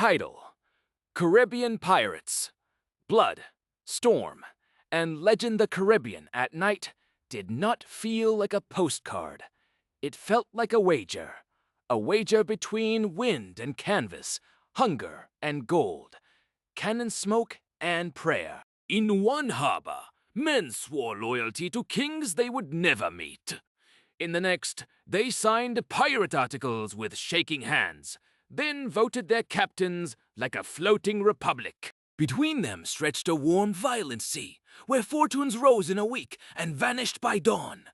Title: Caribbean Pirates. Blood, Storm, and Legend the Caribbean at night did not feel like a postcard. It felt like a wager between wind and canvas, hunger and gold, cannon smoke and prayer. In one harbor, men swore loyalty to kings they would never meet. In the next, they signed pirate articles with shaking hands, then voted their captains like a floating republic. Between them stretched a warm, violent sea, where fortunes rose in a week and vanished by dawn.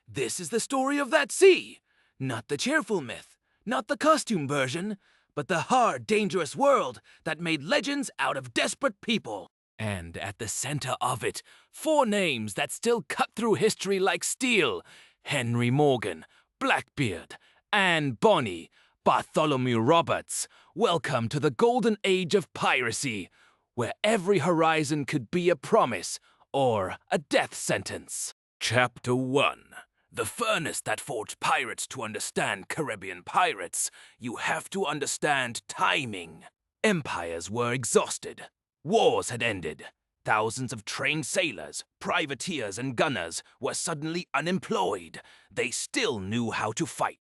This is the story of that sea. Not the cheerful myth, not the costume version, but the hard, dangerous world that made legends out of desperate people. And at the center of it, 4 names that still cut through history like steel: Henry Morgan, Blackbeard, Anne Bonny, Bartholomew Roberts. Welcome to the Golden Age of Piracy, where every horizon could be a promise or a death sentence. Chapter 1. The furnace that forged pirates. To understand Caribbean pirates, you have to understand timing. Empires were exhausted. Wars had ended. Thousands of trained sailors, privateers, and gunners were suddenly unemployed. They still knew how to fight.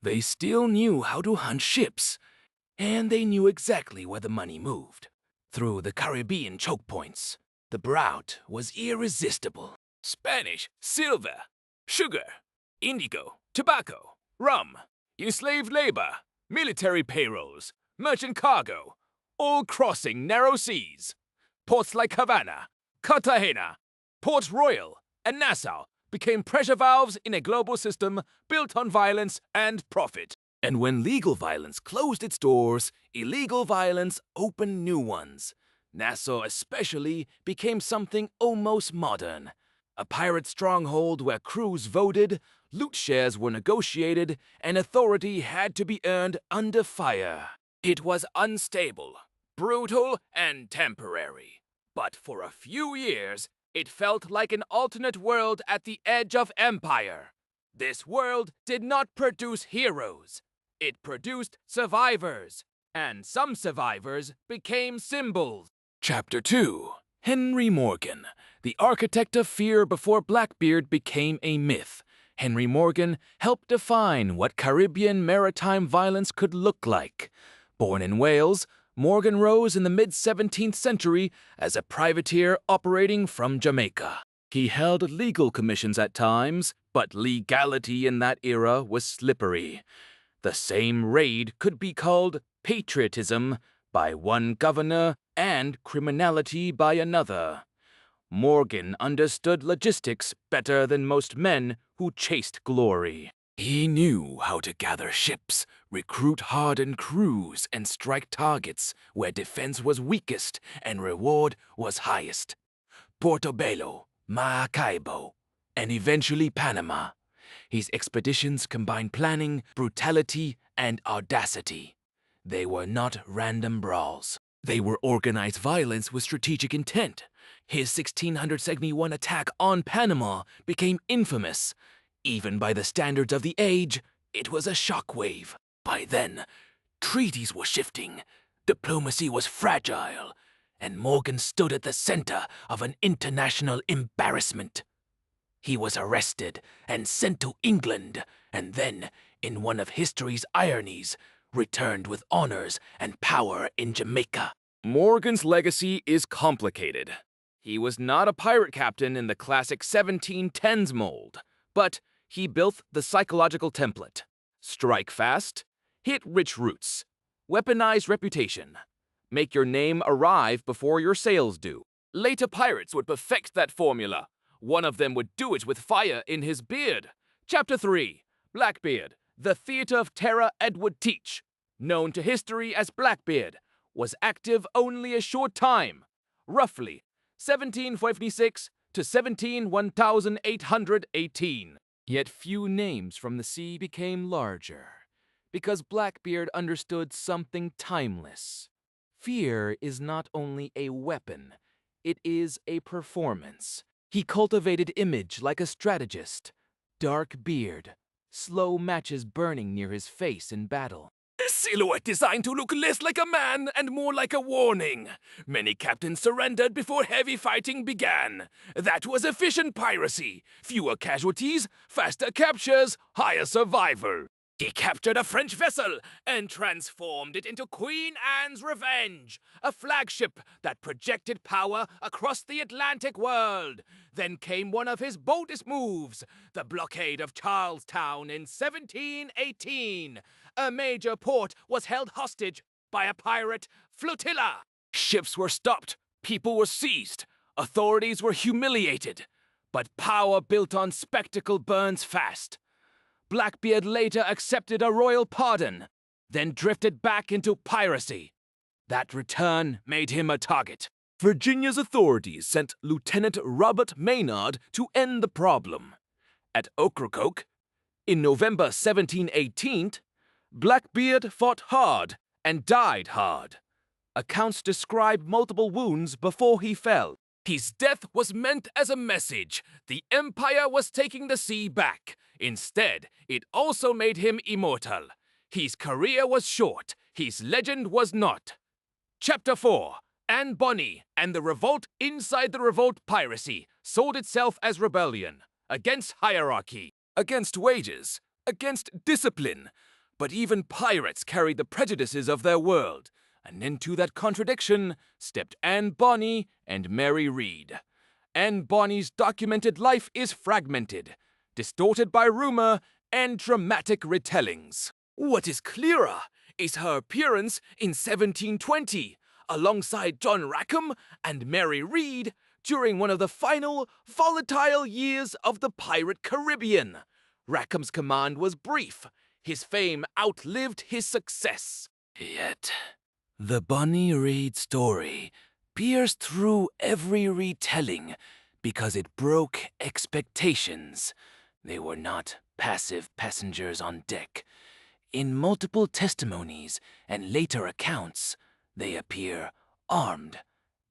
They still knew how to hunt ships. And they knew exactly where the money moved. Through the Caribbean choke points, the brout was irresistible. Spanish silver, sugar, indigo, tobacco, rum, enslaved labor, military payrolls, merchant cargo, all crossing narrow seas. Ports like Havana, Cartagena, Port Royal, and Nassau became pressure valves in a global system built on violence and profit. And when legal violence closed its doors, illegal violence opened new ones. Nassau especially became something almost modern. A pirate stronghold where crews voted, loot shares were negotiated, and authority had to be earned under fire. It was unstable, brutal, and temporary. But for a few years, it felt like an alternate world at the edge of empire. This world did not produce heroes. It produced survivors, and some survivors became symbols. Chapter 2. Henry Morgan, the architect of fear before Blackbeard became a myth. Henry Morgan helped define what Caribbean maritime violence could look like. Born in Wales, Morgan rose in the mid-17th century as a privateer operating from Jamaica. He held legal commissions at times, but legality in that era was slippery. The same raid could be called patriotism by one governor and criminality by another. Morgan understood logistics better than most men who chased glory. He knew how to gather ships, recruit hardened crews, and strike targets where defense was weakest and reward was highest. Portobello, Maracaibo, and eventually Panama. His expeditions combined planning, brutality, and audacity. They were not random brawls. They were organized violence with strategic intent. His 1671 attack on Panama became infamous. Even by the standards of the age, it was a shockwave. By then, treaties were shifting, diplomacy was fragile, and Morgan stood at the center of an international embarrassment. He was arrested and sent to England, and then, in one of history's ironies, returned with honors and power in Jamaica. Morgan's legacy is complicated. He was not a pirate captain in the classic 1710s mold, but he built the psychological template. Strike fast, hit rich roots, weaponize reputation, make your name arrive before your sails do. Later pirates would perfect that formula. One of them would do it with fire in his beard. Chapter 3. Blackbeard, the theater of terror Edward Teach, known to history as Blackbeard, was active only a short time, roughly 1756 to 1818. Yet few names from the sea became larger, because Blackbeard understood something timeless. Fear is not only a weapon, it is a performance. He cultivated image like a strategist. Dark beard, slow matches burning near his face in battle. A silhouette designed to look less like a man and more like a warning. Many captains surrendered before heavy fighting began. That was efficient piracy. Fewer casualties, faster captures, higher survival. He captured a French vessel and transformed it into Queen Anne's Revenge, a flagship that projected power across the Atlantic world. Then came one of his boldest moves, the blockade of Charlestown in 1718. A major port was held hostage by a pirate flotilla. Ships were stopped, people were seized, authorities were humiliated. But power built on spectacle burns fast. Blackbeard later accepted a royal pardon, then drifted back into piracy. That return made him a target. Virginia's authorities sent Lieutenant Robert Maynard to end the problem. At Ocracoke, in November 1718, Blackbeard fought hard and died hard. Accounts describe multiple wounds before he fell. His death was meant as a message. The Empire was taking the sea back. Instead, it also made him immortal. His career was short. His legend was not. Chapter 4. Anne Bonny and the Revolt Inside the Revolt Piracy sold itself as rebellion. Against hierarchy. Against wages. Against discipline. But even pirates carried the prejudices of their world. And into that contradiction stepped Anne Bonny and Mary Read. Anne Bonny's documented life is fragmented, distorted by rumor and dramatic retellings. What is clearer is her appearance in 1720, alongside John Rackham and Mary Read during one of the final volatile years of the Pirate Caribbean. Rackham's command was brief. His fame outlived his success. Yet, the Bonny Read story pierced through every retelling because it broke expectations. They were not passive passengers on deck. In multiple testimonies and later accounts, they appear armed,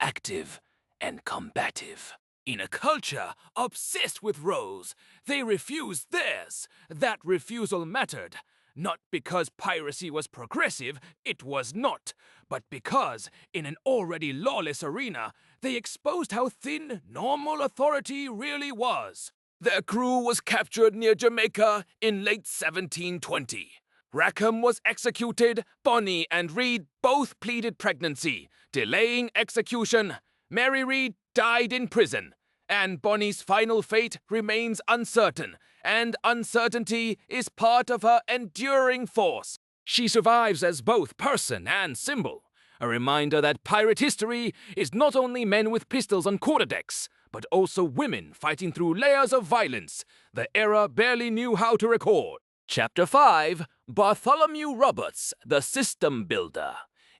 active, and combative. In a culture obsessed with roles, they refused theirs. That refusal mattered. Not because piracy was progressive, it was not, but because, in an already lawless arena, they exposed how thin normal authority really was. Their crew was captured near Jamaica in late 1720. Rackham was executed, Bonny and Read both pleaded pregnancy, delaying execution. Mary Read died in prison, and Bonny's final fate remains uncertain, and uncertainty is part of her enduring force. She survives as both person and symbol, a reminder that pirate history is not only men with pistols on quarterdecks, but also women fighting through layers of violence the era barely knew how to record. Chapter 5. Bartholomew Roberts, the System Builder.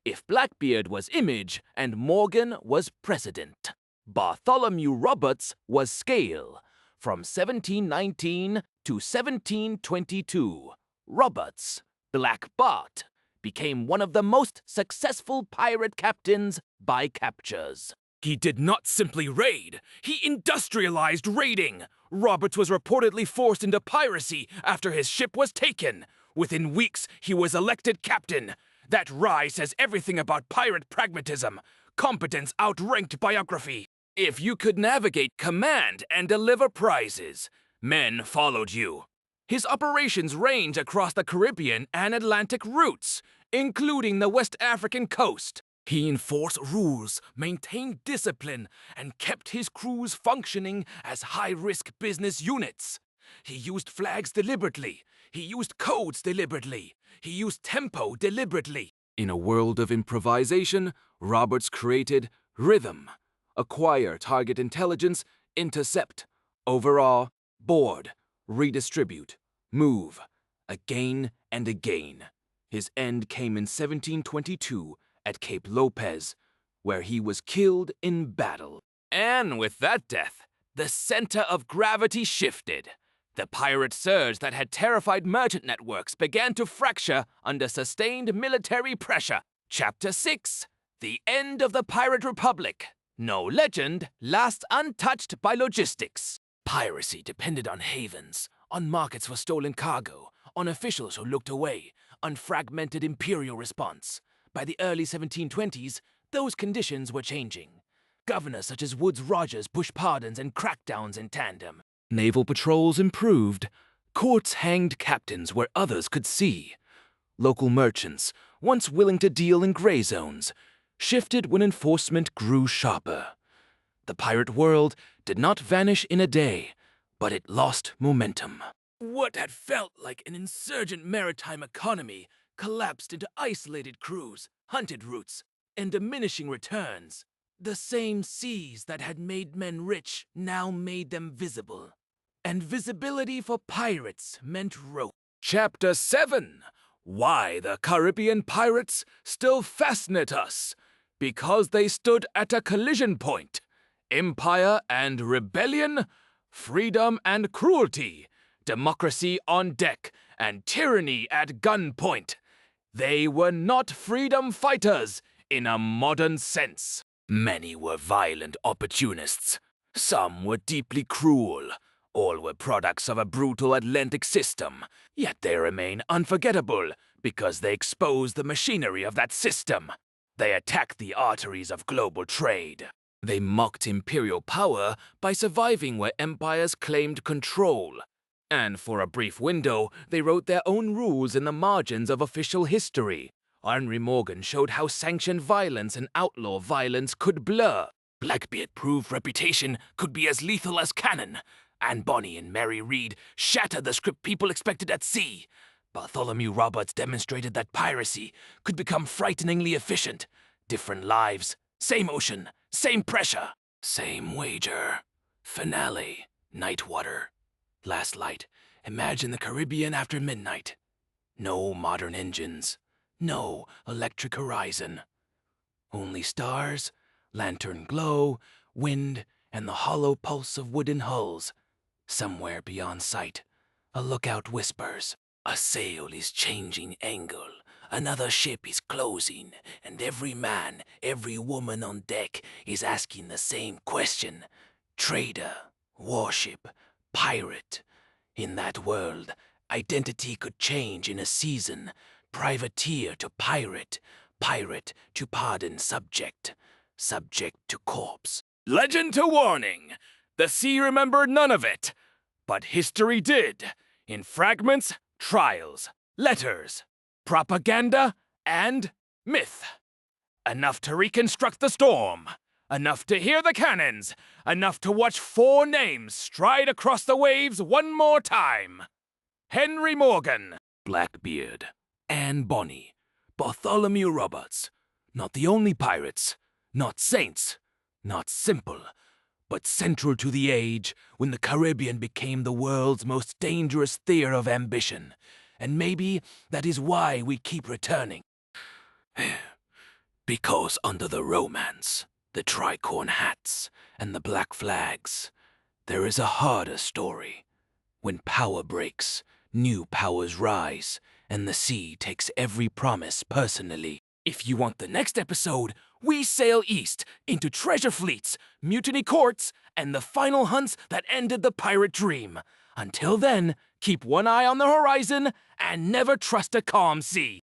If Blackbeard was image and Morgan was president, Bartholomew Roberts was scale. From 1719 to 1722, Roberts, Black Bart, became one of the most successful pirate captains by captures. He did not simply raid, he industrialized raiding. Roberts was reportedly forced into piracy after his ship was taken. Within weeks, he was elected captain. That rise says everything about pirate pragmatism. Competence outranked biography. If you could navigate command and deliver prizes, men followed you. His operations range across the Caribbean and Atlantic routes, including the West African coast. He enforced rules, maintained discipline, and kept his crews functioning as high-risk business units. He used flags deliberately. He used codes deliberately. He used tempo deliberately. In a world of improvisation, Roberts created rhythm. Acquire target intelligence, intercept, overawe, board, redistribute, move, again and again. His end came in 1722 at Cape Lopez, where he was killed in battle. And with that death, the center of gravity shifted. The pirate surge that had terrified merchant networks began to fracture under sustained military pressure. Chapter 6. The End of the Pirate Republic. No legend lasts untouched by logistics. Piracy depended on havens, on markets for stolen cargo, on officials who looked away, unfragmented imperial response. By the early 1720s, those conditions were changing. Governors such as Woodes Rogers pushed pardons and crackdowns in tandem. Naval patrols improved. Courts hanged captains where others could see. Local merchants, once willing to deal in gray zones, shifted when enforcement grew sharper. The pirate world did not vanish in a day, but it lost momentum. What had felt like an insurgent maritime economy collapsed into isolated crews, hunted routes, and diminishing returns. The same seas that had made men rich now made them visible. And visibility for pirates meant rope. Chapter 7. Why the Caribbean pirates still fascinate us. Because they stood at a collision point. Empire and rebellion, freedom and cruelty, democracy on deck, and tyranny at gunpoint. They were not freedom fighters in a modern sense. Many were violent opportunists. Some were deeply cruel. All were products of a brutal Atlantic system, yet they remain unforgettable because they exposed the machinery of that system. They attacked the arteries of global trade. They mocked imperial power by surviving where empires claimed control. And for a brief window, they wrote their own rules in the margins of official history. Henry Morgan showed how sanctioned violence and outlaw violence could blur. Blackbeard proved reputation could be as lethal as cannon. Anne Bonny and Mary Read shattered the script people expected at sea. Bartholomew Roberts demonstrated that piracy could become frighteningly efficient. Different lives, same ocean, same pressure, same wager. Finale, Nightwater. Last light, imagine the Caribbean after midnight. No modern engines, no electric horizon. Only stars, lantern glow, wind, and the hollow pulse of wooden hulls. Somewhere beyond sight, a lookout whispers, "A sail is changing angle. Another ship is closing, and every man, every woman on deck is asking the same question. Trader, warship, pirate. In that world, identity could change in a season. Privateer to pirate, pirate to pardoned subject, subject to corpse." Legend to warning! The sea remembered none of it. But history did. In fragments, trials, letters, propaganda, and myth. Enough to reconstruct the storm. Enough to hear the cannons. Enough to watch 4 names stride across the waves one more time. Henry Morgan, Blackbeard, Anne Bonny, Bartholomew Roberts. Not the only pirates, not saints, not simple, but central to the age when the Caribbean became the world's most dangerous theater of ambition. And maybe that is why we keep returning. Because under the romance, the tricorn hats, and the black flags, there is a harder story. When power breaks, new powers rise, and the sea takes every promise personally. If you want the next episode, we sail east into treasure fleets, mutiny courts, and the final hunts that ended the pirate dream. Until then, keep one eye on the horizon and never trust a calm sea.